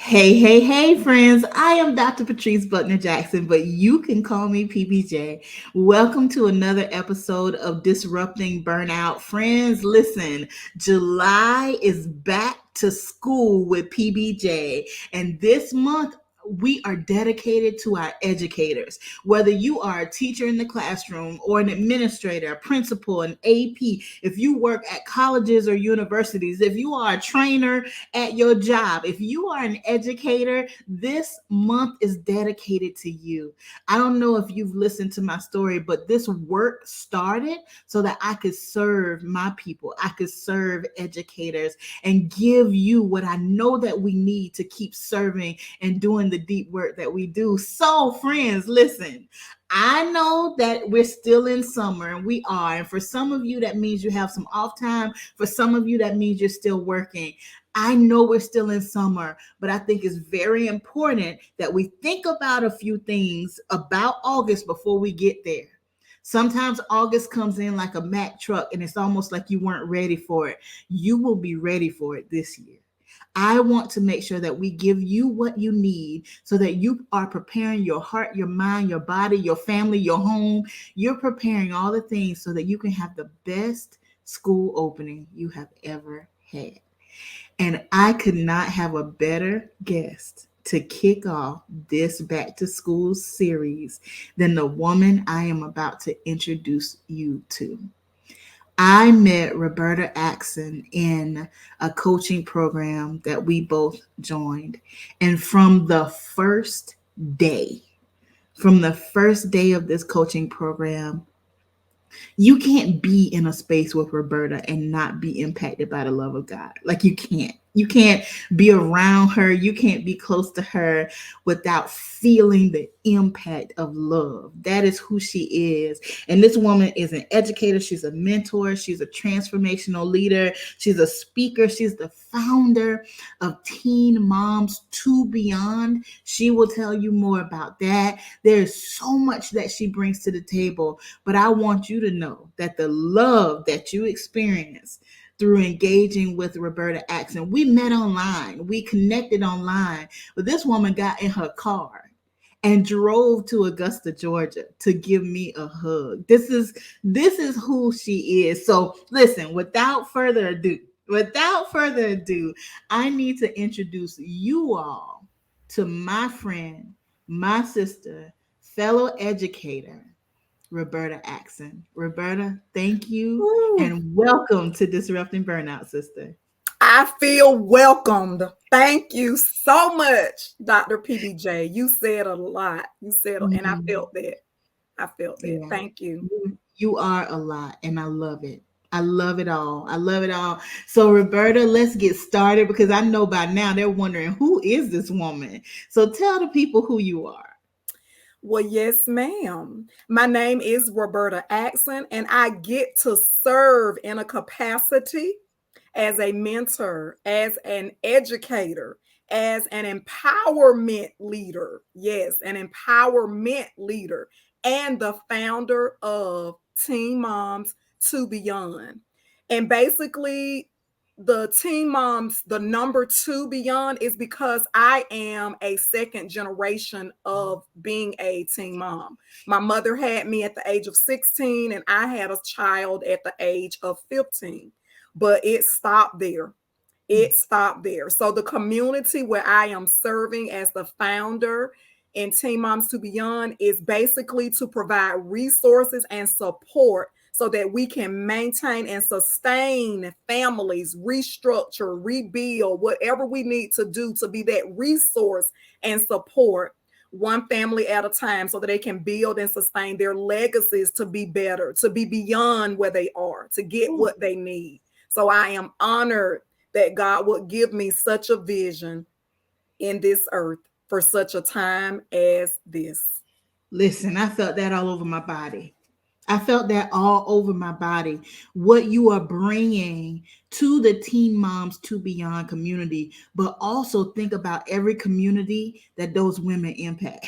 Hey, friends. I am Dr. Patrice Buckner Jackson, but you can call me PBJ. Welcome to another episode of Disrupting Burnout. Friends, listen, July is back to school with PBJ, and this month, we are dedicated to our educators. Whether you are a teacher in the classroom or an administrator, a principal, an AP, if you work at colleges or universities, if you are a trainer at your job, if you are an educator, this month is dedicated to you. I don't know if you've listened to my story, but this work started so that I could serve my people, I could serve educators and give you what I know that we need to keep serving and doing the deep work that we do. So, friends, listen. I know that we're still in summer, and we are. And for some of you, that means you have some off time. For some of you, that means you're still working. I know we're still in summer, but I think it's very important that we think about a few things about August before we get there. Sometimes August comes in like a Mack truck, and it's almost like you weren't ready for it. You will be ready for it this year. I want to make sure that we give you what you need so that you are preparing your heart, your mind, your body, your family, your home. You're preparing all the things so that you can have the best school opening you have ever had. And I could not have a better guest to kick off this back to school series than the woman I am about to introduce you to. I met Roberta Axson in a coaching program that we both joined. And day, from the first day of this coaching program, you can't be in a space with Roberta and not be impacted by the love of God. Like you can't. You can't be around her. You can't be close to her without feeling the impact of love. That is who she is. And this woman is an educator. She's a mentor. She's a transformational leader. She's a speaker. She's the founder of Teen Moms to Beyond. She will tell you more about that. There's so much that she brings to the table, but I want you to know that the love that you experience through engaging with Roberta Axson. We met online, we connected online, but this woman got in her car and drove to Augusta, Georgia to give me a hug. This is who she is. So listen, without further ado, I need to introduce you all to my friend, my sister, fellow educator, Roberta Axson. Roberta, thank you Ooh, and welcome to Disrupting Burnout, sister. I feel welcomed. Thank you so much, Dr. PBJ. You said a lot. You said, and I Mhm. felt that. I felt that. Yeah, Thank you. you are a lot, and I love it. I love it all. I love it all. So, Roberta, let's get started because I know by now they're wondering who is this woman. So, tell the people who you are. Well, yes, ma'am. My name is Roberta Axson, and I get to serve in a capacity as a mentor, as an educator, as an empowerment leader. Yes, an empowerment leader, and the founder of Teen Moms to Beyond. And basically, the Teen Moms, the number two beyond, is because I am a second generation of being a teen mom. My mother had me at the age of 16, and I had a child at the age of 15, but it stopped there. It stopped there. So the community where I am serving as the founder in Teen Moms to Beyond is basically to provide resources and support so that we can maintain and sustain families, restructure, rebuild, whatever we need to do to be that resource and support one family at a time so that they can build and sustain their legacies to be better, to be beyond where they are, to get what they need. So I am honored that God would give me such a vision in this earth for such a time as this. Listen, I felt that all over my body. I felt that all over my body. What you are bringing to the Teen Moms to Beyond community, but also think about every community that those women impact.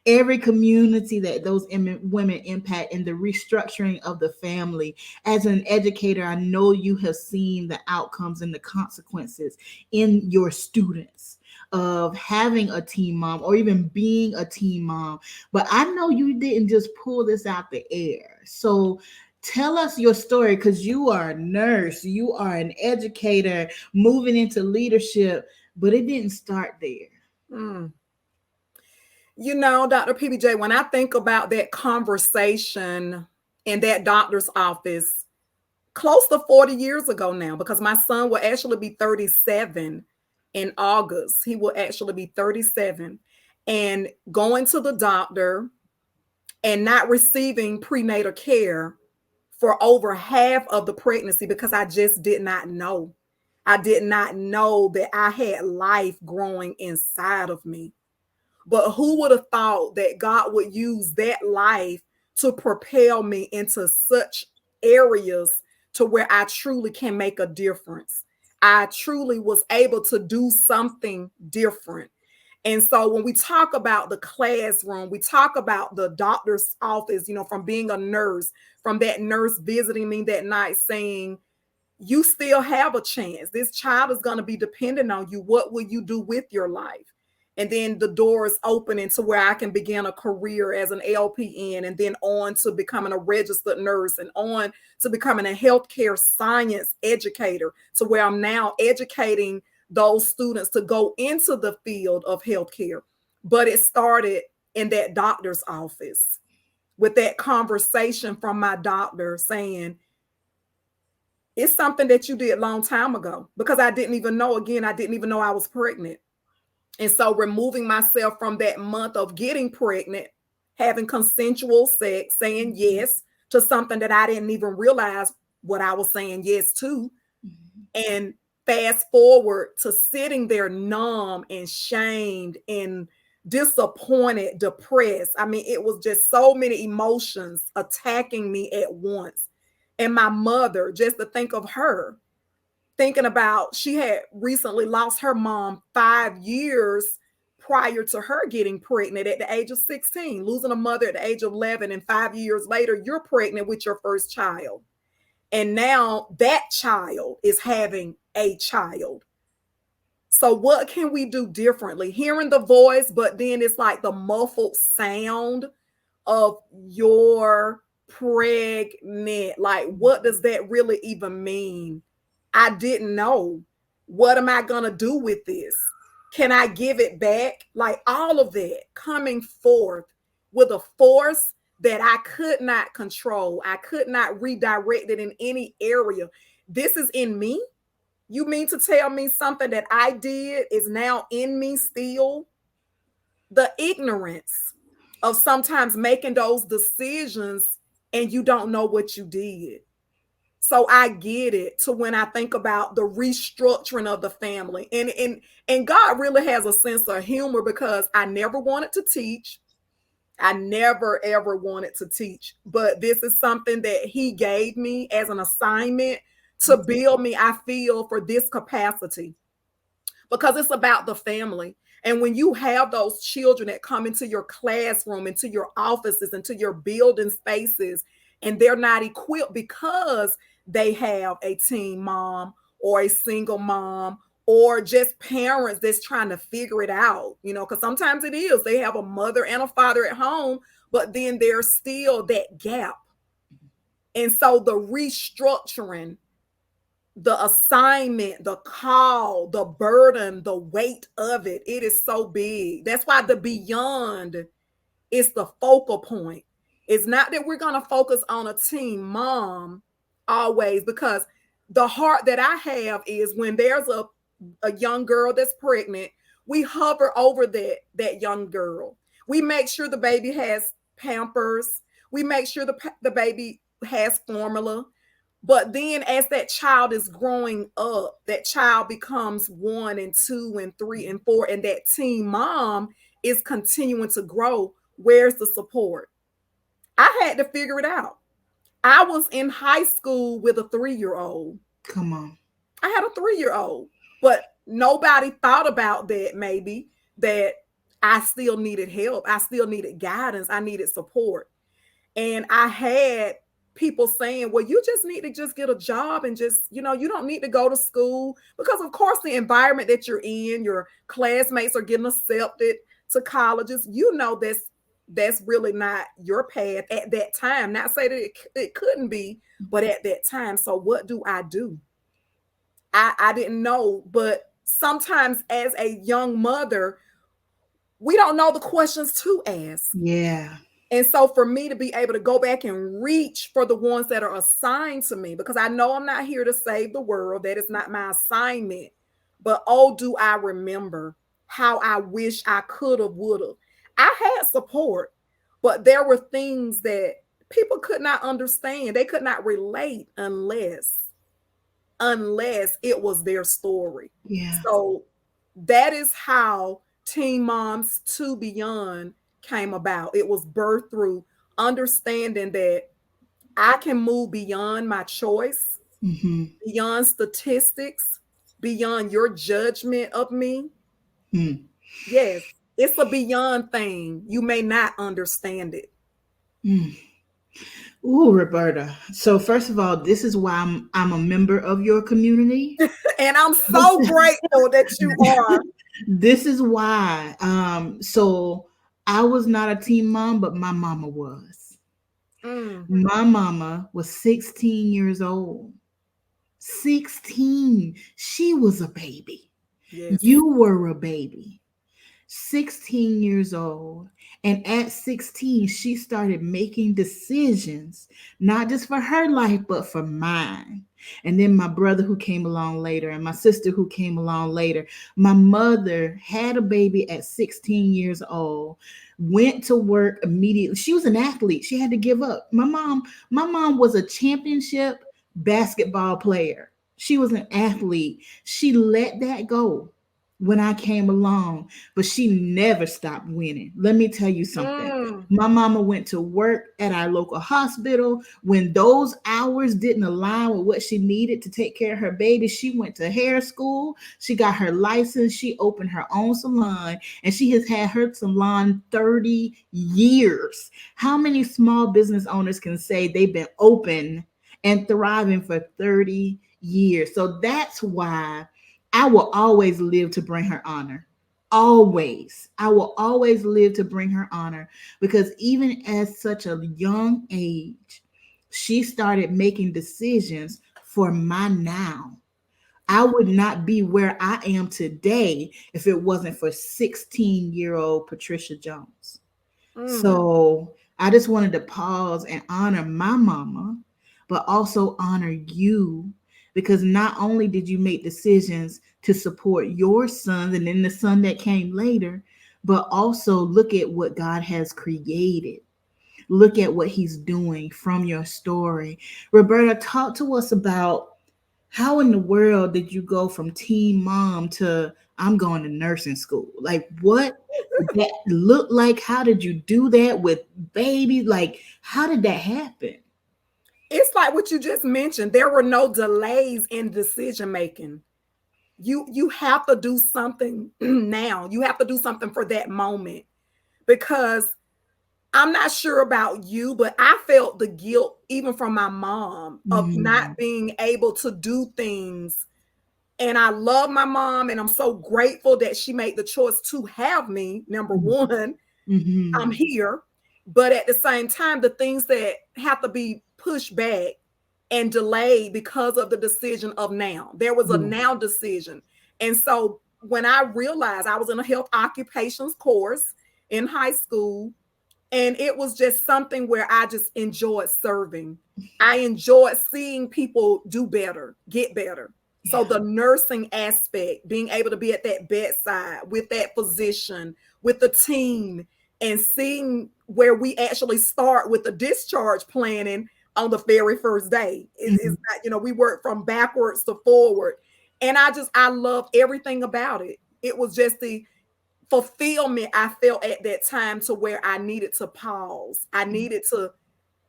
Every community that those women impact and the restructuring of the family. As an educator, I know you have seen the outcomes and the consequences in your students. of having a teen mom or even being a teen mom. But I know you didn't just pull this out the air. So tell us your story, because you are a nurse, you are an educator moving into leadership, but it didn't start there. Mm. Dr. PBJ, when I think about that conversation in that doctor's office, close to 40 years ago now, because my son will actually be 37 in August. He will actually be 37. And going to the doctor and not receiving prenatal care for over half of the pregnancy because I just did not know. I did not know that I had life growing inside of me. But who would have thought that God would use that life to propel me into such areas to where I truly can make a difference? I truly was able to do something different. And so when we talk about the classroom, we talk about the doctor's office, from being a nurse, from that nurse visiting me that night saying, you still have a chance. This child is going to be dependent on you. What will you do with your life? And then the doors opening to where I can begin a career as an LPN, and then on to becoming a registered nurse, and on to becoming a healthcare science educator, to where I'm now educating those students to go into the field of healthcare. But it started in that doctor's office with that conversation from my doctor saying, it's something that you did a long time ago, because I didn't even know, again, I didn't even know I was pregnant. And so removing myself from that month of getting pregnant, having consensual sex, saying yes to something that I didn't even realize what I was saying yes to. And fast forward to sitting there numb and shamed and disappointed, depressed. I mean, it was just so many emotions attacking me at once. And my mother, just to think of her, thinking about, she had recently lost her mom 5 years prior to her getting pregnant at the age of 16, losing a mother at the age of 11. And 5 years later, you're pregnant with your first child. And now that child is having a child. So what can we do differently? Hearing the voice, but then it's like the muffled sound of your pregnant. Like, what does that really even mean? I didn't know. What am I going to do with this? Can I give it back? Like, all of that coming forth with a force that I could not control. I could not redirect it in any area. This is in me. You mean to tell me something that I did is now in me still? The ignorance of sometimes making those decisions and you don't know what you did. So I get it, to when I think about the restructuring of the family. And God really has a sense of humor, because I never wanted to teach. I never ever wanted to teach, but this is something that he gave me as an assignment to build me, I feel, for this capacity, because it's about the family. And when you have those children that come into your classroom, into your offices, into your building spaces, and they're not equipped because they have a teen mom or a single mom, or just parents that's trying to figure it out, because sometimes it is, they have a mother and a father at home, but then there's still that gap. And so the restructuring, the assignment, the call, the burden, the weight of it, it is so big. That's why the beyond is the focal point. It's not that we're going to focus on a teen mom always, because the heart that I have is when there's a young girl that's pregnant, we hover over that young girl. We make sure the baby has Pampers. We make sure the baby has formula. But then as that child is growing up, that child becomes 1 and 2 and 3 and 4, and that teen mom is continuing to grow. Where's the support? I had to figure it out. I was in high school with a 3-year-old. Come on. I had a 3-year-old, but nobody thought about that, maybe, that I still needed help. I still needed guidance. I needed support. And I had people saying, well, you just need to just get a job and just, you don't need to go to school, because of course the environment that you're in, your classmates are getting accepted to colleges. That's really not your path at that time. Not say that it couldn't be, but at that time. So what do I do? I didn't know, but sometimes as a young mother, we don't know the questions to ask. Yeah. And so for me to be able to go back and reach for the ones that are assigned to me, because I know I'm not here to save the world, that is not my assignment. But oh, do I remember how I wish I could have, would have. I had support, but there were things that people could not understand. They could not relate unless it was their story. Yeah. So that is how Teen Moms to Beyond came about. It was birthed through understanding that I can move beyond my choice, Mm-hmm. beyond statistics, beyond your judgment of me. Mm. Yes, it's a beyond thing. You may not understand it. Mm. Ooh, Roberta. So first of all, this is why I'm a member of your community. And I'm so grateful that you are. This is why. So I was not a teen mom, but my mama was. Mm, My mama was 16 years old. 16. She was a baby. yes. You were a baby. 16 years old. And at 16, she started making decisions, not just for her life, but for mine. And then my brother, who came along later, and my sister, who came along later. My mother had a baby at 16 years old, went to work immediately. She was an athlete. She had to give up. My mom was a championship basketball player. She was an athlete. She let that go when I came along, but she never stopped winning. Let me tell you something. Mm, My mama went to work at our local hospital. When those hours didn't align with what she needed to take care of her baby, she went to hair school. She got her license. She opened her own salon, and she has had her salon 30 years. How many small business owners can say they've been open and thriving for 30 years? So that's why I will always live to bring her honor. Always. I will always live to bring her honor, because even at such a young age, she started making decisions for my now. I would not be where I am today if it wasn't for 16-year-old Patricia Jones. mm, So I just wanted to pause and honor my mama, but also honor you, because not only did you make decisions to support your son and then the son that came later, but also look at what God has created. Look at what he's doing from your story. Roberta, talk to us about how in the world did you go from teen mom to I'm going to nursing school? Like, what did that look like? How did you do that with babies? Like, how did that happen? it's like what you just mentioned. There were no delays in decision making. You have to do something now. You have to do something for that moment, because I'm not sure about you, but I felt the guilt even from my mom of not Mm-hmm. being able to do things. And I love my mom, and I'm so grateful that she made the choice to have me. Number one, I'm Mm-hmm. here. But at the same time, the things that have to be pushed back and delayed because of the decision of now. There was a Yeah. now decision. And so when I realized, I was in a health occupations course in high school, and it was just something where I just enjoyed serving. I enjoyed seeing people do better, get better. So Yeah. the nursing aspect, being able to be at that bedside with that physician, with the team, and seeing where we actually start with the discharge planning on the very first day. It's Mhm. not, we work from backwards to forward. And I love everything about it. It was just the fulfillment I felt at that time, to where I needed to pause. I needed to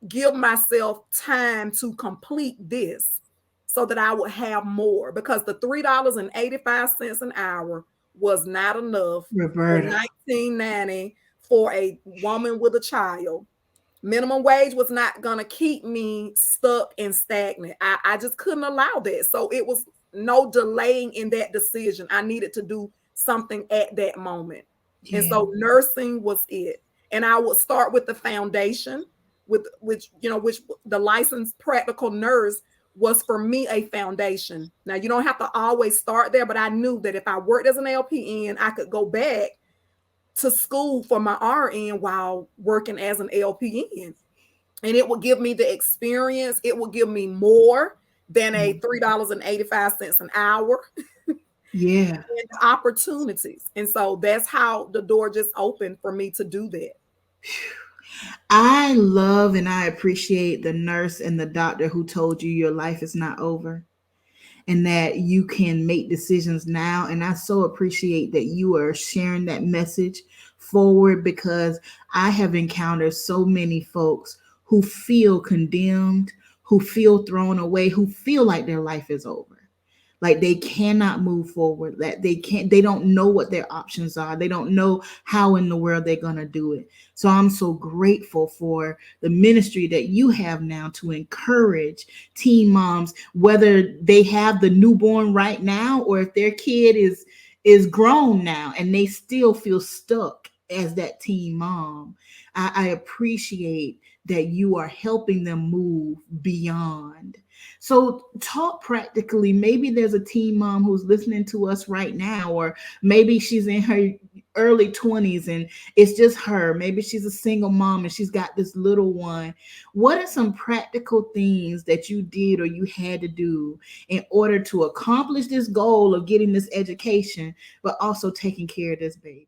give myself time to complete this so that I would have more, because the $3.85 an hour was not enough in Roberta. 1990 for a woman with a child. Minimum wage was not going to keep me stuck and stagnant. I just couldn't allow that. So it was no delaying in that decision. I needed to do something at that moment. And Yeah. so nursing was it. And I would start with the foundation, with which the licensed practical nurse was for me a foundation. Now you don't have to always start there, but I knew that if I worked as an LPN, I could go back to school for my RN while working as an LPN. And it will give me the experience. It will give me more than a $3.85 an hour Yeah. and opportunities. And so that's how the door just opened for me to do that. I love and I appreciate the nurse and the doctor who told you your life is not over and that you can make decisions now. And I so appreciate that you are sharing that message forward, because I have encountered so many folks who feel condemned, who feel thrown away, who feel like their life is over, like they cannot move forward, that they don't know what their options are, they don't know how in the world they're going to do it. So I'm so grateful for the ministry that you have now to encourage teen moms, whether they have the newborn right now or if their kid is grown now and they still feel stuck as that teen mom. I appreciate that you are helping them move beyond. So, talk practically. Maybe there's a teen mom who's listening to us right now, or maybe she's in her early 20s and it's just her. Maybe she's a single mom and she's got this little one. What are some practical things that you did or you had to do in order to accomplish this goal of getting this education, but also taking care of this baby?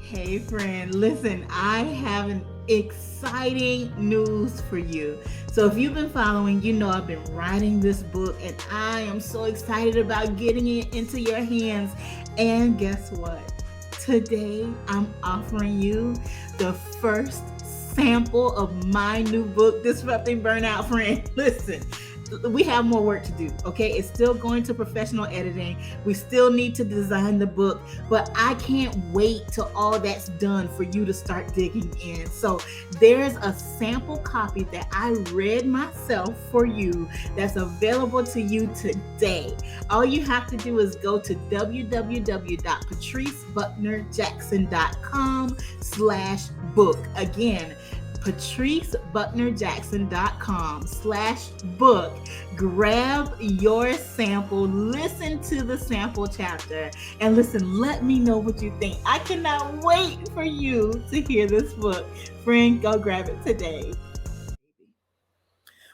Hey, friend, listen, I have an exciting news for you. So, if you've been following, you know I've been writing this book and I am so excited about getting it into your hands. And guess what? Today, I'm offering you the first sample of my new book, Disrupting Burnout. Friend, listen, we have more work to do, okay? It's still going to professional editing. We still need to design the book, but I can't wait till all that's done for you to start digging in. So there's a sample copy that I read myself for you that's available to you today. All you have to do is go to www.patricebucknerjackson.com/book. Again, patricebucknerjackson.com/book. Grab your sample, listen to the sample chapter, and listen, let me know what you think. I cannot wait for you to hear this book. Friend, go grab it today.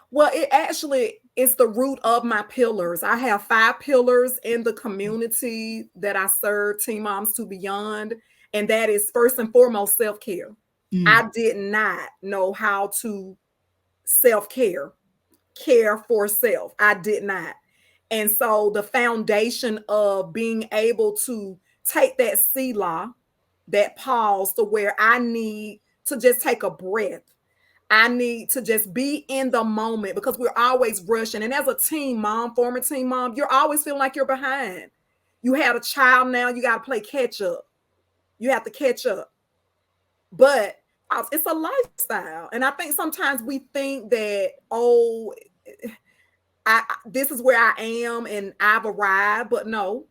Well, it actually is the root of my pillars. I have 5 pillars in the community that I serve Teen Moms to Beyond. And that is first and foremost self-care. I did not know how to self-care, care for self. I did not. And so the foundation of being able to take that Selah, that pause to where I need to just take a breath. I need to just be in the moment because we're always rushing. And as a teen mom, former teen mom, you're always feeling like you're behind. You had a child now, you got to play catch up. You have to catch up. But it's a lifestyle. And I think sometimes we think that, oh, this is where I am and I've arrived, but no,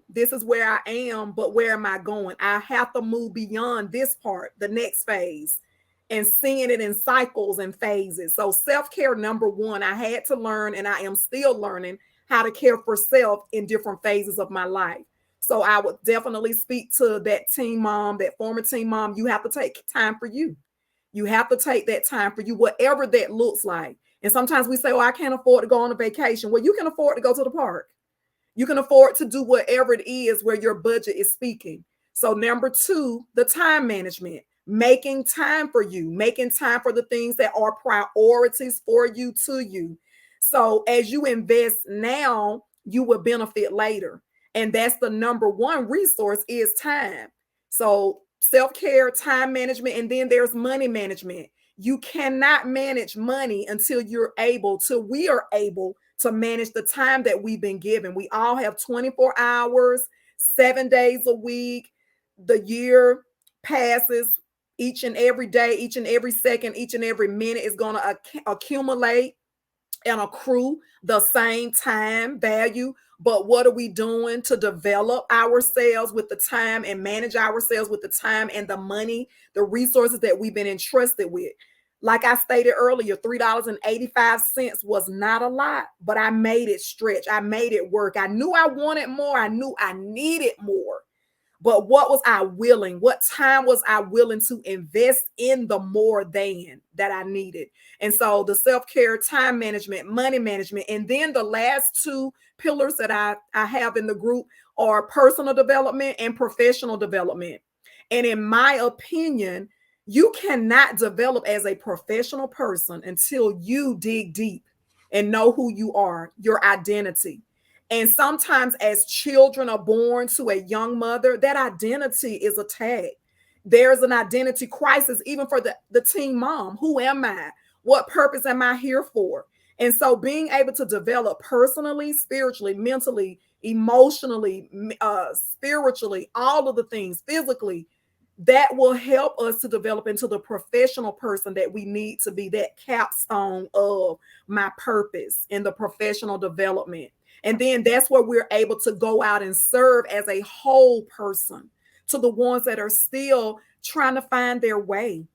this is where I am, but where am I going? I have to move beyond this part, the next phase, and seeing it in cycles and phases. So self-care, number one, I had to learn, and I am still learning how to care for self in different phases of my life. So I would definitely speak to that teen mom, that former teen mom. You have to take time for you. You have to take that time for you, whatever that looks like. And sometimes we say, oh, I can't afford to go on a vacation. Well, you can afford to go to the park. You can afford to do whatever it is where your budget is speaking. So number two, the time management, making time for you, making time for the things that are priorities for you, to you. So as you invest now, you will benefit later. And that's the number one resource is time. So self-care, time management, and then there's money management. You cannot manage money until we are able to manage the time that we've been given. We all have 24 hours, 7 days a week. The year passes Each and every day, each and every second, each and every minute is going to accumulate and accrue the same time value. But what are we doing to develop ourselves with the time and manage ourselves with the time and the money, the resources that we've been entrusted with? Like I stated earlier, $3.85 was not a lot, but I made it stretch. I made it work. I knew I wanted more. I knew I needed more. But what was I willing? What time was I willing to invest in the more than that I needed? And so the self-care, time management, money management, and then the last two pillars that I have in the group are personal development and professional development. And in my opinion, you cannot develop as a professional person until you dig deep and know who you are, your identity. And sometimes, as children are born to a young mother, that identity is attacked. There's an identity crisis, even for the teen mom. Who am I? What purpose am I here for? And so, being able to develop personally, spiritually, mentally, emotionally, spiritually, all of the things, physically, that will help us to develop into the professional person that we need to be, that capstone of my purpose in the professional development. And then that's where we're able to go out and serve as a whole person to the ones that are still trying to find their way,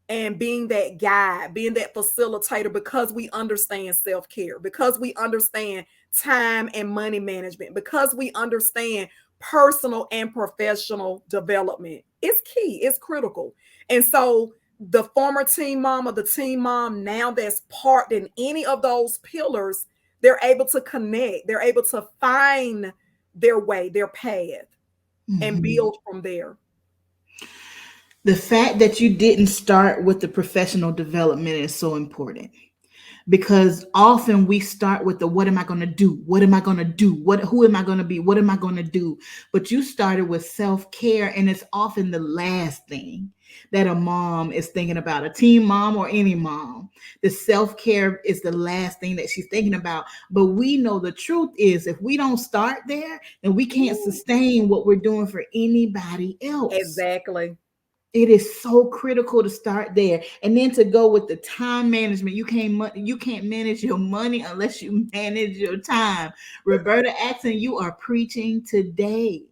and being that guide, being that facilitator, because we understand self-care, because we understand time and money management, because we understand personal and professional development. It's key, it's critical. And so the former teen mom or the teen mom now that's parked in any of those pillars, they're able to connect, they're able to find their way, their path, and Mhm. build from there. The fact that you didn't start with the professional development is so important, because often we start with the what am I going to do? What am I going to do? What who am I going to be? What am I going to do? But you started with self-care, and it's often the last thing that a mom is thinking about, a teen mom or any mom. The self-care is the last thing that she's thinking about. But we know the truth is, if we don't start there, then we can't Ooh, sustain what we're doing for anybody else. exactly. It is so critical to start there, and then to go with the time management. You can't manage your money unless you manage your time. Roberta Axson, you are preaching today,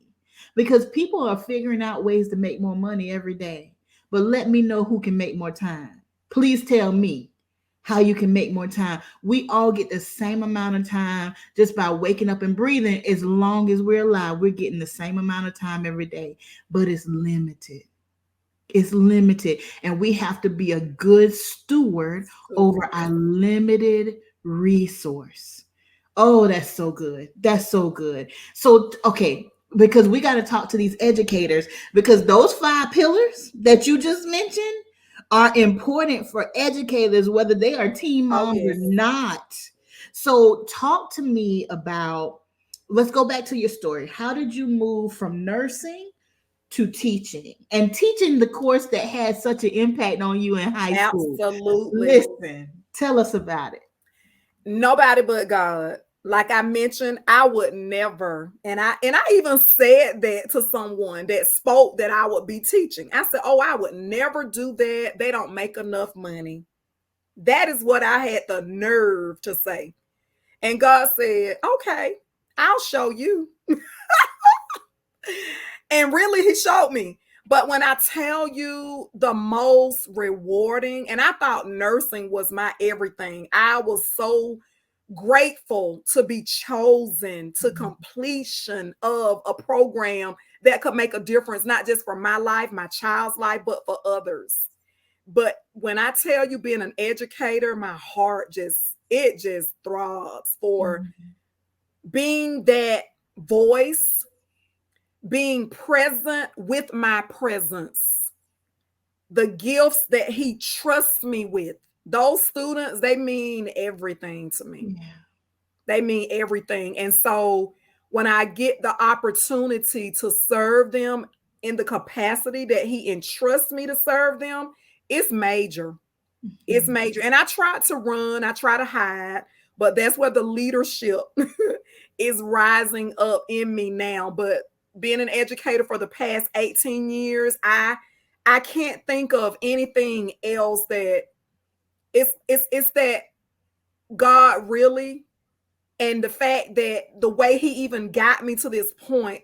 because people are figuring out ways to make more money every day. But let me know who can make more time. Please tell me how you can make more time. We all get the same amount of time just by waking up and breathing. As long as we're alive, we're getting the same amount of time every day, but it's limited. It's limited, and we have to be a good steward over Steward. our limited resource. Oh, that's so good. That's so good. So, okay, because we got to talk to these educators, because those five pillars that you just mentioned are important for educators, whether they are teen Oh, moms or yes. not. So, talk to me about, let's go back to your story. How did you move from nursing to teaching, and teaching the course that had such an impact on you in high school? Absolutely. Listen, tell us about it. Nobody but God. Like I mentioned, I would never, and I even said that to someone that spoke that I would be teaching. I said, "Oh, I would never do that. They don't make enough money." That is what I had the nerve to say. And God said, "Okay, I'll show you." And really, he showed me. But when I tell you, the most rewarding, and I thought nursing was my everything. I was so grateful to be chosen to completion of a program that could make a difference, not just for my life, my child's life, but for others. But when I tell you, being an educator, my heart just throbs for Mhm. being that voice, being present with my presence, the gifts that he trusts me with. Those students, they mean everything to me. Yeah. They mean everything. And so when I get the opportunity to serve them in the capacity that he entrusts me to serve them, it's major. It's Mhm. major. And I try to run, I try to hide, but that's where the leadership is rising up in me now. But being an educator for the past 18 years, I can't think of anything else that it's that God really, and the fact that the way he even got me to this point,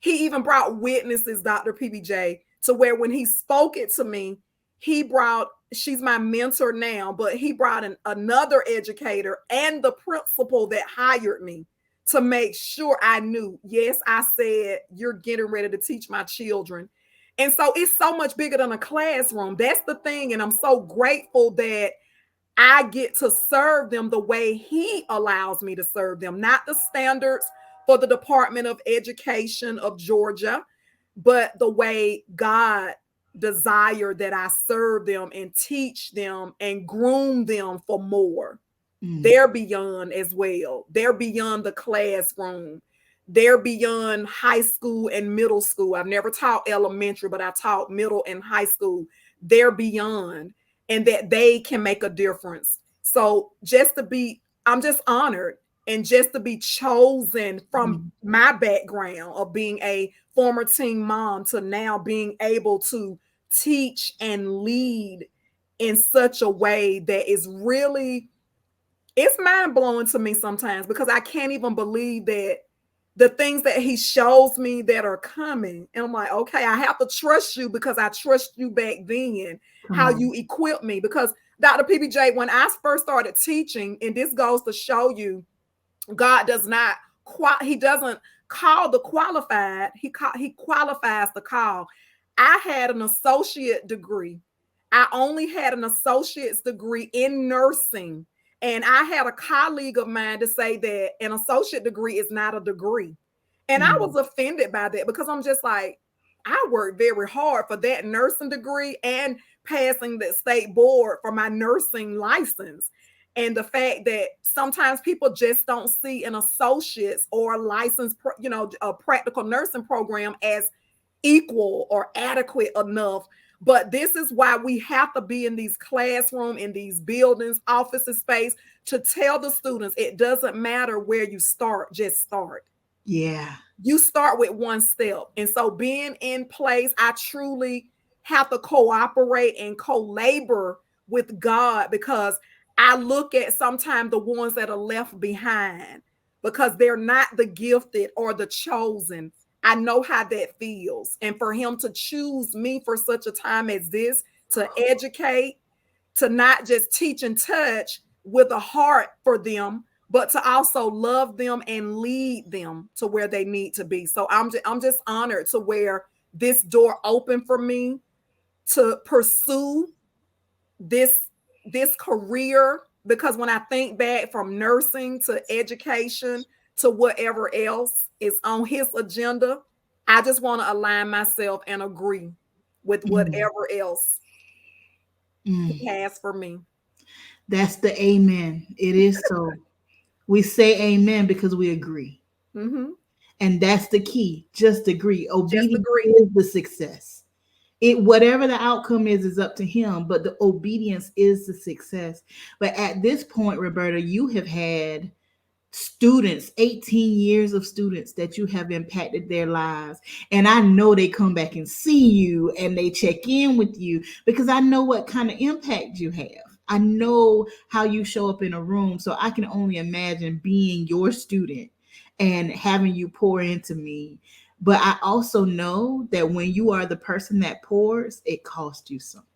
he even brought witnesses, Dr. PBJ, to where when he spoke it to me, she's my mentor now, but he brought another educator and the principal that hired me to make sure I knew, yes, I said, you're getting ready to teach my children. And so it's so much bigger than a classroom. That's the thing. And I'm so grateful that I get to serve them the way he allows me to serve them, not the standards for the Department of Education of Georgia, but the way God desired that I serve them and teach them and groom them for more. Mm. They're beyond as well. They're beyond the classroom. They're beyond high school and middle school. I've never taught elementary, but I taught middle and high school. They're beyond, and that they can make a difference. So I'm just honored, and just to be chosen from Mm. my background of being a former teen mom to now being able to teach and lead in such a way that is really, it's mind blowing to me sometimes, because I can't even believe that the things that he shows me that are coming. And I'm like, okay, I have to trust you because I trust you back then, Come how on. you equipped me. Because Dr. PBJ, when I first started teaching, and this goes to show you, God does not he doesn't call the qualified, he qualifies the call. I had an associate degree. I only had an associate's degree in nursing. And I had a colleague of mine to say that an associate degree is not a degree. And I was Mm. offended by that, because I'm just like, I worked very hard for that nursing degree and passing the state board for my nursing license. And the fact that sometimes people just don't see an associate's or a licensed, a practical nursing program as equal or adequate enough. But this is why we have to be in these classroom, in these buildings, offices, space, to tell the students it doesn't matter where you start, just start. Yeah. You start with one step. And so being in place, I truly have to cooperate and co-labor with God, because I look at sometimes the ones that are left behind because they're not the gifted or the chosen. I know how that feels. And for him to choose me for such a time as this, to educate, to not just teach and touch with a heart for them, but to also love them and lead them to where they need to be. So I'm just honored to where this door opened for me to pursue this career, because when I think back from nursing to education to whatever else is on his agenda, I just want to align myself and agree with Mm. whatever else he Mm. has for me. That's the amen. It is so. We say amen because we agree. Mm-hmm. And that's the key. Just agree. Just Obedience agree. is the success. It whatever the outcome is up to him, but the obedience is the success. But at this point, Roberta, you have had students, 18 years of students that you have impacted their lives. And I know they come back and see you and they check in with you because I know what kind of impact you have. I know how you show up in a room. So I can only imagine being your student and having you pour into me. But I also know that when you are the person that pours, it costs you something.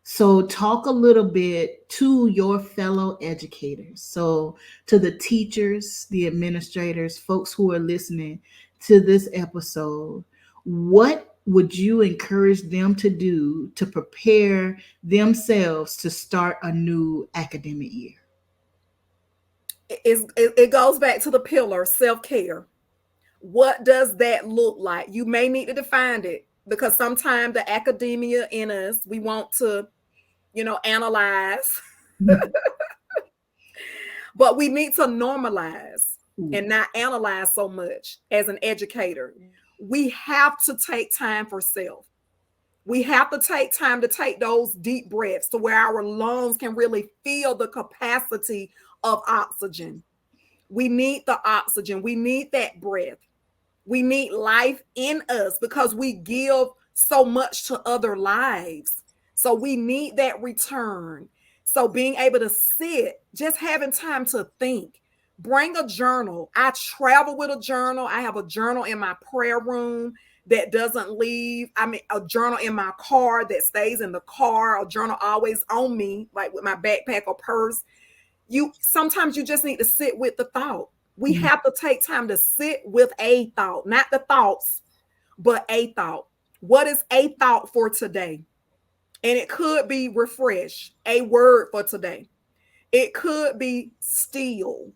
So, talk a little bit to your fellow educators. So, to the teachers, the administrators, folks who are listening to this episode, what would you encourage them to do to prepare themselves to start a new academic year? It goes back to the pillar self-care. What does that look like? You may need to define it, because sometimes the academia in us, we want to, analyze, but we need to normalize Ooh. and not analyze so much as an educator. We have to take time for self. We have to take time to take those deep breaths to where our lungs can really feel the capacity of oxygen. We need the oxygen. We need that breath. We need life in us, because we give so much to other lives. So we need that return. So being able to sit, just having time to think, bring a journal. I travel with a journal. I have a journal in my prayer room that doesn't leave. I mean, a journal in my car that stays in the car, a journal always on me, like with my backpack or purse. You sometimes you just need to sit with the thought. We Mm. have to take time to sit with a thought, not the thoughts, but a thought. What is a thought for today? And it could be refresh, a word for today. It could be steal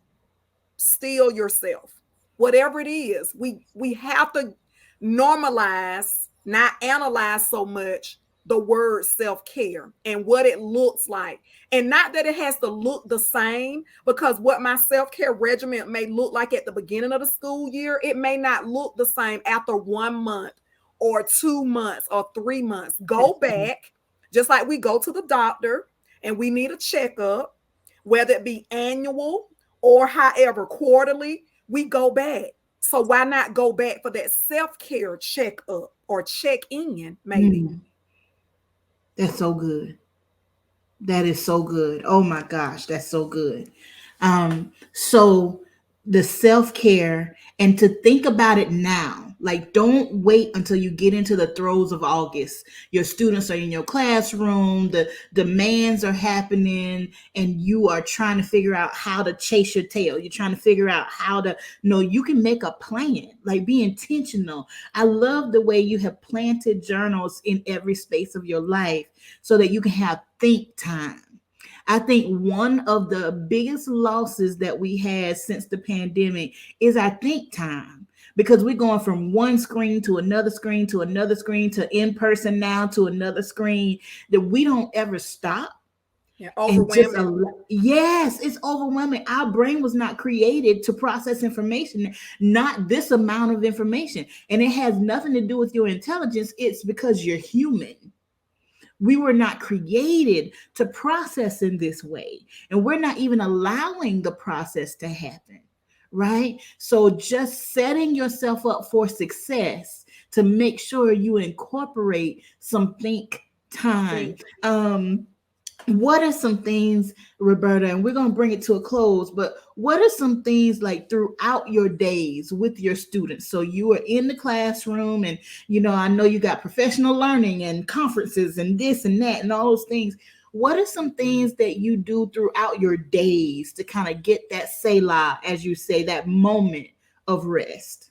yourself. Whatever it is, we have to normalize, not analyze so much the word self-care and what it looks like. And not that it has to look the same, because what my self-care regimen may look like at the beginning of the school year, it may not look the same after 1 month or 2 months or 3 months. Go back, just like we go to the doctor and we need a checkup, whether it be annual or however quarterly, we go back. So why not go back for that self-care check-up or check-in, maybe? Mm. That's so good. That is so good. Oh my gosh, that's so good. So the self-care, and to think about it now. Like, don't wait until you get into the throes of August. Your students are in your classroom, the demands are happening, and you are trying to figure out how to chase your tail. You're trying to figure out how to no, you can make a plan, like be intentional. I love the way you have planted journals in every space of your life so that you can have think time. I think one of the biggest losses that we had since the pandemic is our think time, because we're going from one screen to another screen to another screen to in person now to another screen, that we don't ever stop Yeah, and just overwhelming. yes, it's overwhelming. Our brain was not created to process information, not this amount of information, and it has nothing to do with your intelligence. It's because you're human. We were not created to process in this way, and we're not even allowing the process to happen, right? So just setting yourself up for success to make sure you incorporate some think time. Think. What are some things, Roberta, and we're going to bring it to a close, but what are some things like throughout your days with your students? So you are in the classroom, and I know you got professional learning and conferences and this and that and all those things. What are some things that you do throughout your days to kind of get that Selah, as you say, that moment of rest?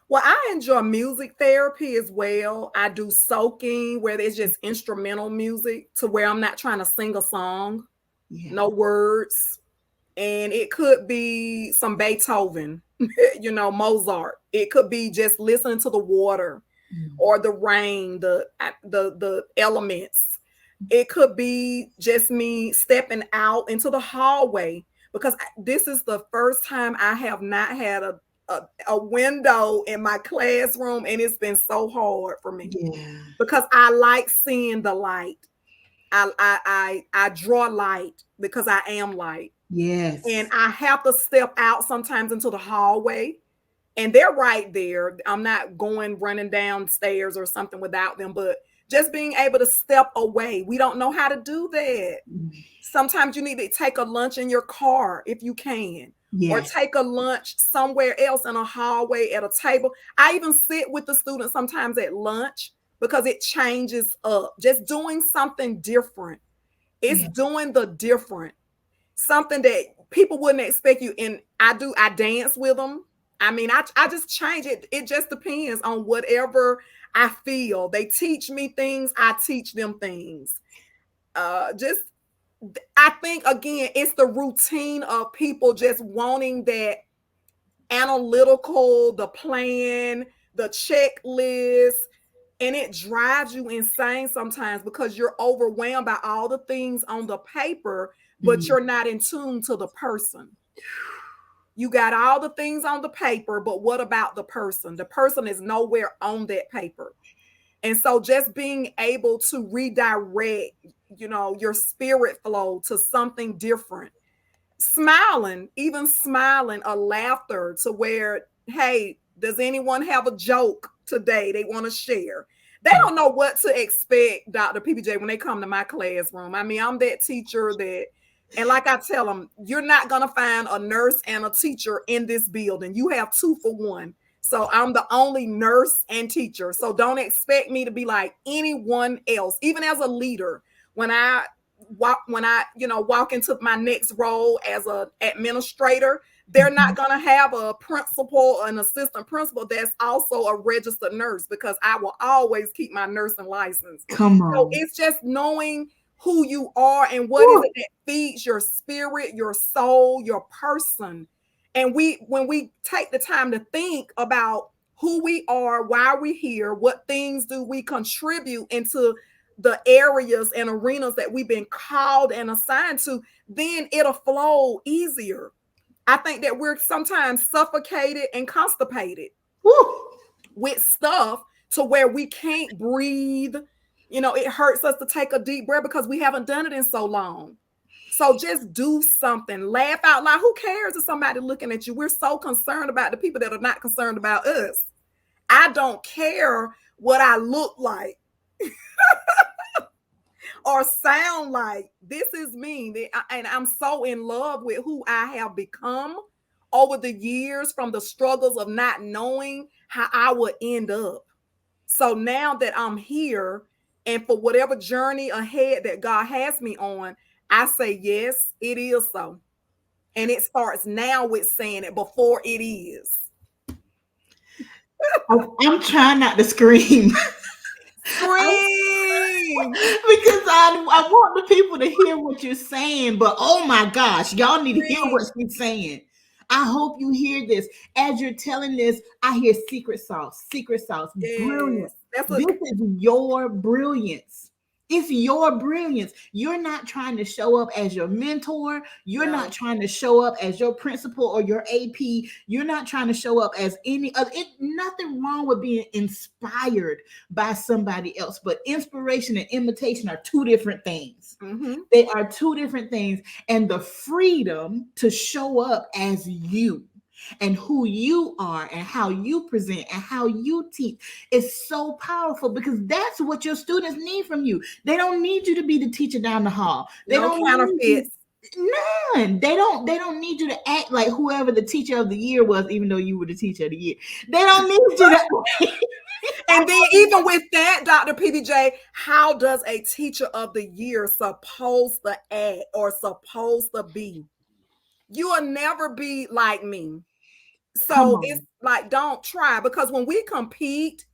Well, I enjoy music therapy as well. I do soaking where it's just instrumental music to where I'm not trying to sing a song, Yeah. no words. And it could be some Beethoven, Mozart. It could be just listening to the water Mm. or the rain, the elements. It could be just me stepping out into the hallway, because this is the first time I have not had a window in my classroom, and it's been so hard for me Yeah. because I like seeing the light. I draw light because I am light, and Yes. I have to step out sometimes into the hallway, and they're right there. I'm not going running downstairs or something without them, but just being able to step away. We don't know how to do that. Mm. Sometimes you need to take a lunch in your car if you can, or Yes. take a lunch somewhere else in a hallway at a table. I even sit with the students sometimes at lunch because it changes up. Just doing something different. It's Yes. doing the different, something that people wouldn't expect you. And I dance with them. I mean, I just change it. It just depends on whatever I feel. They teach me things, I teach them things. Just I think again, it's the routine of people just wanting that analytical, the plan, the checklist, and it drives you insane sometimes because you're overwhelmed by all the things on the paper, but Mm. you're not in tune to the person. You got all the things on the paper, but what about the person? The person is nowhere on that paper. And so just being able to redirect, your spirit flow to something different, smiling, even smiling, a laughter to where, hey, does anyone have a joke today they want to share? They don't know what to expect, Dr. PPJ, when they come to my classroom. I mean, I'm that teacher that, and like I tell them, you're not going to find a nurse and a teacher in this building. You have 2 for 1. So I'm the only nurse and teacher. So don't expect me to be like anyone else, even as a leader. When I walk into my next role as an administrator, they're not going to have a principal, an assistant principal that's also a registered nurse, because I will always keep my nursing license. Come So on. it's just knowing who you are and what is Woo. it that feeds your spirit, your soul, your person. And when we take the time to think about who we are, why we're here, what things do we contribute into the areas and arenas that we've been called and assigned to, then it'll flow easier. I think that we're sometimes suffocated and constipated Woo. with stuff to where we can't breathe. It hurts us to take a deep breath because we haven't done it in so long. So just do something. Laugh out loud. Who cares if somebody looking at you? We're so concerned about the people that are not concerned about us. I don't care what I look like or sound like. This is me. And I'm so in love with who I have become over the years, from the struggles of not knowing how I would end up. So now that I'm here, and for whatever journey ahead that God has me on, I say, yes, it is so. And it starts now with saying it before it is. I'm trying not to scream. Scream! Because I want the people to hear what you're saying, but oh my gosh, y'all need to hear Scream! what she's saying. I hope you hear this. As you're telling this, I hear secret sauce, brilliant. Yes, that's a This is your brilliance. It's your brilliance. You're not trying to show up as your mentor. You're not no. trying to show up as your principal or your AP. You're not trying to show up as any other. Nothing wrong with being inspired by somebody else, but inspiration and imitation are two different things. Mm-hmm. They are two different things. And the freedom to show up as you and who you are and how you present and how you teach is so powerful, because that's what your students need from you. They don't need you to be the teacher down the hall. They No don't need you. counterfeits. None. They don't need you to act like whoever the teacher of the year was, even though you were the teacher of the year. They don't need you to. And then even with that, Dr. PBJ, how does a teacher of the year supposed to act or supposed to be? You will never be like me. Come So it's on. like, don't try, because when we compete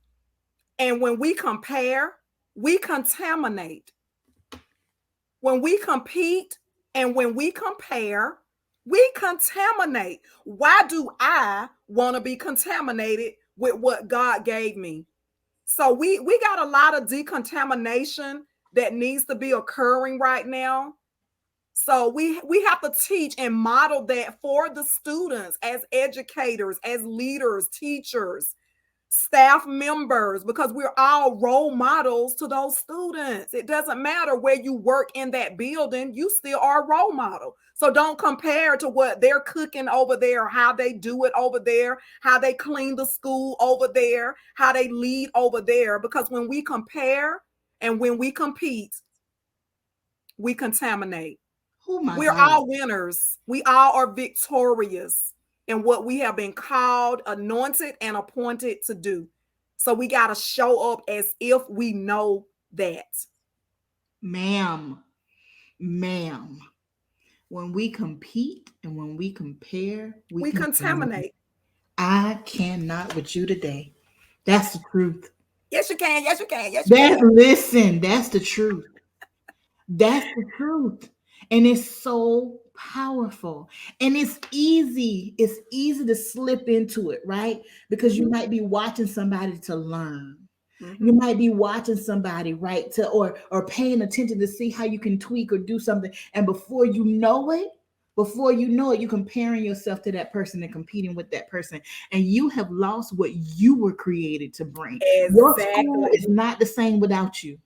and when we compare, we contaminate. When we compete and when we compare, we contaminate. Why do I want to be contaminated with what God gave me? So we got a lot of decontamination that needs to be occurring right now. So we have to teach and model that for the students as educators, as leaders, teachers, staff members, because we're all role models to those students. It doesn't matter where you work in that building, you still are a role model. So don't compare to what they're cooking over there, how they do it over there, how they clean the school over there, how they lead over there. Because when we compare and when we compete, we contaminate. Oh my We're God. all winners. We all are victorious in what we have been called, anointed, and appointed to do. So we got to show up as if we know that. Ma'am, ma'am. When we compete and when we compare, we We contaminate. contaminate. I cannot with you today. That's the truth. Yes, you can. Yes, you can. Yes, you That can. listen, that's the truth. That's the truth. And it's so powerful. And it's easy. It's easy to slip into it, right? Because you Mm-hmm. might be watching somebody to learn. You Mm-hmm. might be watching somebody, right? To or paying attention to see how you can tweak or do something. And before you know it, you're comparing yourself to that person and competing with that person. And you have lost what you were created to bring. Your school Exactly. is not the same without you.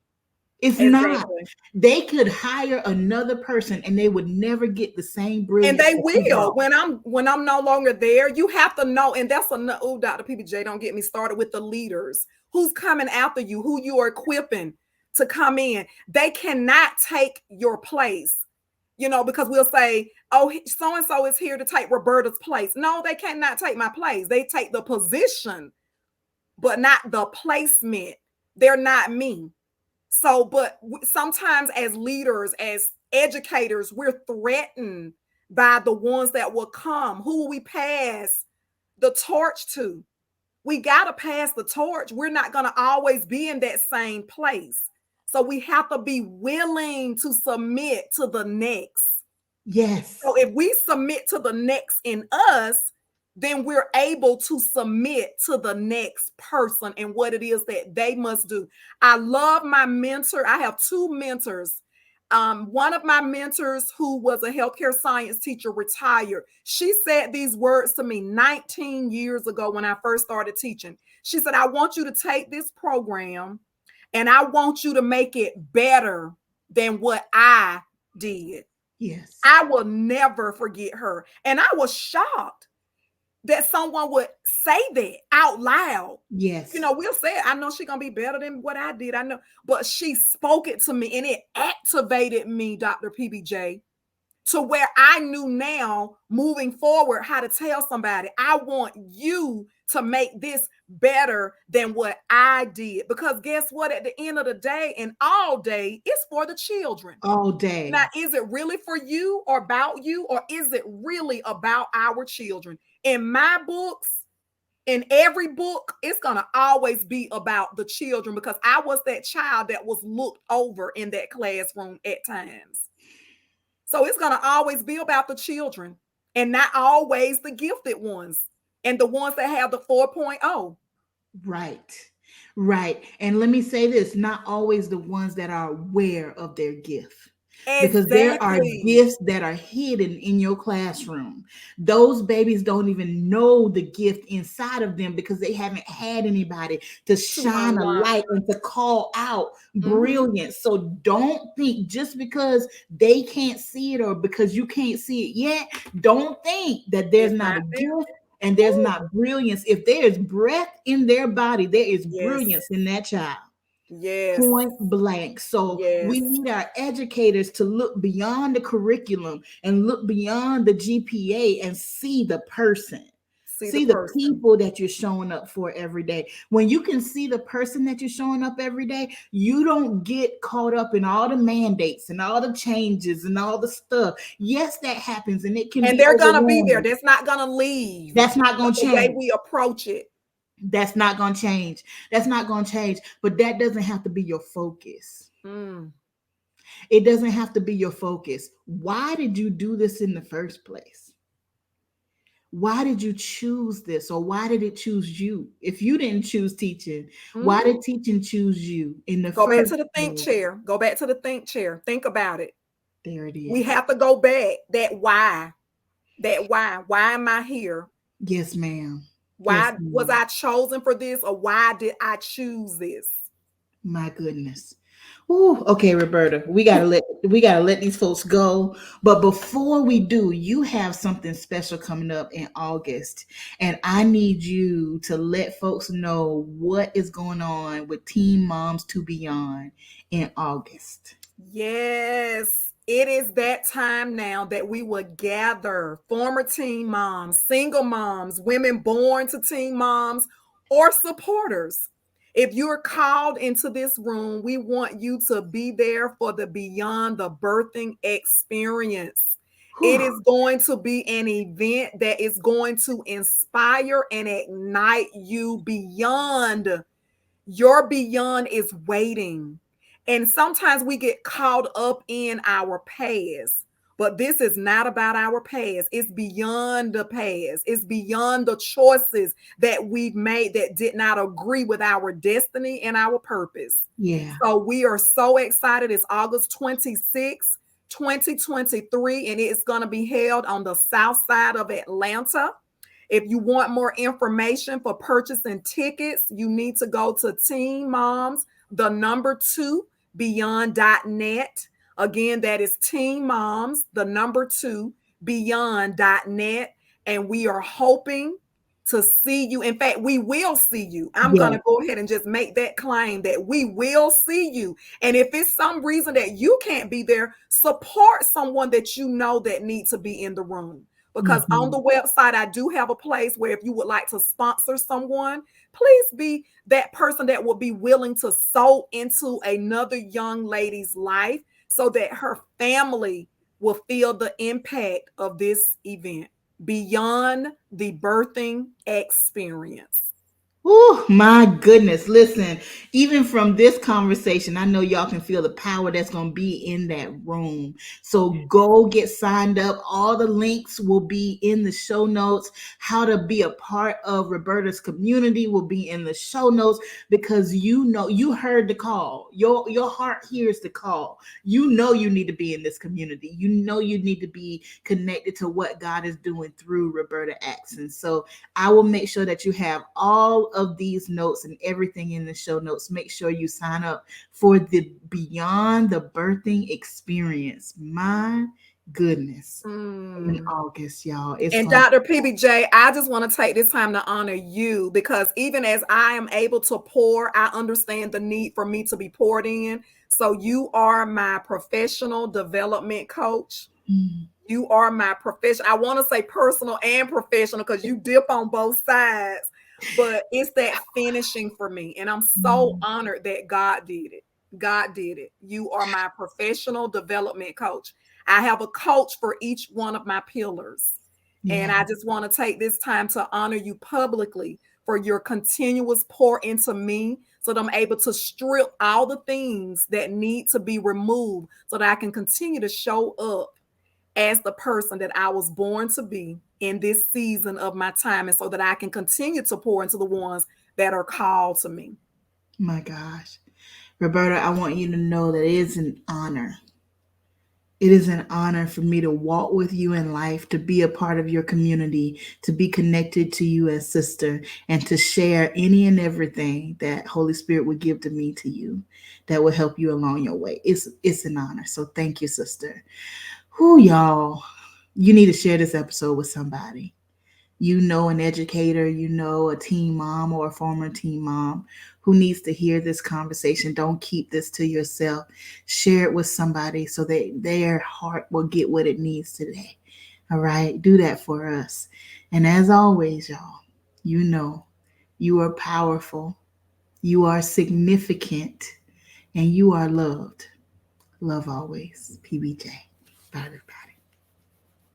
It's not. Exactly. They could hire another person and they would never get the same And brilliance they that you will brought. when I'm no longer there. You have to know, and that's another. Oh, Dr. PBJ, don't get me started with the leaders who's coming after you, who you are equipping to come in. They cannot take your place, because we'll say, "Oh, so and so is here to take Roberta's place." No, they cannot take my place. They take the position, but not the placement. They're not me. So, but sometimes as leaders, as educators, we're threatened by the ones that will come. Who will we pass the torch to? We got to pass the torch. We're not going to always be in that same place. So we have to be willing to submit to the next. Yes. So if we submit to the next in us, then we're able to submit to the next person and what it is that they must do. I love my mentor. I have two mentors. One of my mentors, who was a healthcare science teacher, retired. She said these words to me 19 years ago when I first started teaching. She said, "I want you to take this program and I want you to make it better than what I did." Yes. I will never forget her. And I was shocked that someone would say that out loud. Yes. We'll say, "I know she's going to be better than what I did. I know." But she spoke it to me and it activated me, Dr. PBJ, to where I knew now moving forward how to tell somebody, "I want you to make this better than what I did." Because guess what? At the end of the day and all day, it's for the children. All Now, day. is it really for you or about you, or is it really about our children? In my books, in every book, it's going to always be about the children, because I was that child that was looked over in that classroom at times. So it's going to always be about the children, and not always the gifted ones and the ones that have the 4.0. Right. Right. And let me say this, not always the ones that are aware of their gift. Because there are Exactly. gifts that are hidden in your classroom. Those babies don't even know the gift inside of them because they haven't had anybody to To shine a unlock. light and to call out Mhm. brilliance. So don't think just because they can't see it or because you can't see it yet, don't think that there's It's not not a there. gift and there's Woo. not brilliance. If there is breath in their body, there is Yes. brilliance in that child. Yes. Point blank. So we Yes. need our educators to look beyond the curriculum and look beyond the GPA and see the person. See the See the person. people that you're showing up for every day. When you can see the person that you're showing up every day, you don't get caught up in all the mandates and all the changes and all the stuff. Yes, that happens and it can And be they're going to be there. overwhelming. That's not going to leave. That's not But going to the way change. we approach it. That's not going to change. That's not going to change. But that doesn't have to be your focus. Mm. It doesn't have to be your focus. Why did you do this in the first place? Why did you choose this, or why did it choose you? If you didn't choose teaching, why Mhm. did teaching choose you in the Go back first to the think place? chair. Go back to the think chair. Think about it. There it We is. have to go back. That why. That why. Why am I here? Yes, ma'am. Yes, Why was ma'am. I chosen for this, or why did I choose this? My goodness. Ooh, okay, Roberta, we gotta let these folks go. But before we do, you have something special coming up in August, and I need you to let folks know what is going on with Teen Moms to Beyond in August. Yes, it is that time now that we would gather former teen moms, single moms, women born to teen moms, or supporters. If you're called into this room, we want you to be there for the Beyond the Birthing experience. It Whew. is going to be an event that is going to inspire and ignite you beyond. Your beyond is waiting. And sometimes we get caught up in our past, but this is not about our past. It's beyond the past. It's beyond the choices that we've made that did not agree with our destiny and our purpose. Yeah. So we are so excited. It's August 26th, 2023, and it's going to be held on the south side of Atlanta. If you want more information for purchasing tickets, you need to go to Teen Moms, the number 2, beyond.net. Again, that is Teen Moms, the number two, beyond.net. And we are hoping to see you. In fact, we will see you. I'm going Yeah. to go ahead and just make that claim that we will see you. And if it's some reason that you can't be there, support someone that you know that needs to be in the room. Because on Mhm. the website, I do have a place where if you would like to sponsor someone, please be that person that will be willing to sow into another young lady's life so that her family will feel the impact of this event beyond the birthing experience. Oh my goodness. Listen, even from this conversation, I know y'all can feel the power that's going to be in that room. So go get signed up. All the links will be in the show notes. How to be a part of Roberta's community will be in the show notes, because you know you heard the call. Your heart hears the call. You know you need to be in this community. You know you need to be connected to what God is doing through Roberta Axson. So I will make sure that you have all of these notes and everything in the show notes. Make sure you sign up for the Beyond the Birthing Experience. My goodness. In Mm. August, y'all. It's And going to Dr. PBJ, I just want to take this time to honor you because even as I am able to pour, I understand the need for me to be poured in. So you are my professional development coach. be. You are my profession. I want to say personal and professional because you dip on both sides, but it's that finishing for me. And I'm so honored that God did it. God did it. You are my professional development coach. I have a coach for each one of my pillars. And Yeah, I just want to take this time to honor you publicly for your continuous pour into me so that I'm able to strip all the things that need to be removed so that I can continue to show up as the person that I was born to be in this season of my time, and so that I can continue to pour into the ones that are called to me. my gosh. Roberta, I want you to know that it is an honor. It is an honor for me to walk with you in life, to be a part of your community, to be connected to you as sister, and to share any and everything that Holy Spirit would give to me to you that will help you along your way. It's an honor. So thank you, sister. Who y'all? You need to share this episode with somebody. You know, an educator, you know, a teen mom or a former teen mom who needs to hear this conversation. Don't keep this to yourself. Share it with somebody so that their heart will get what it needs today. All right, do that for us. And as always, y'all, you know, you are powerful, you are significant, and you are loved. Love always. PBJ. Bye, everybody.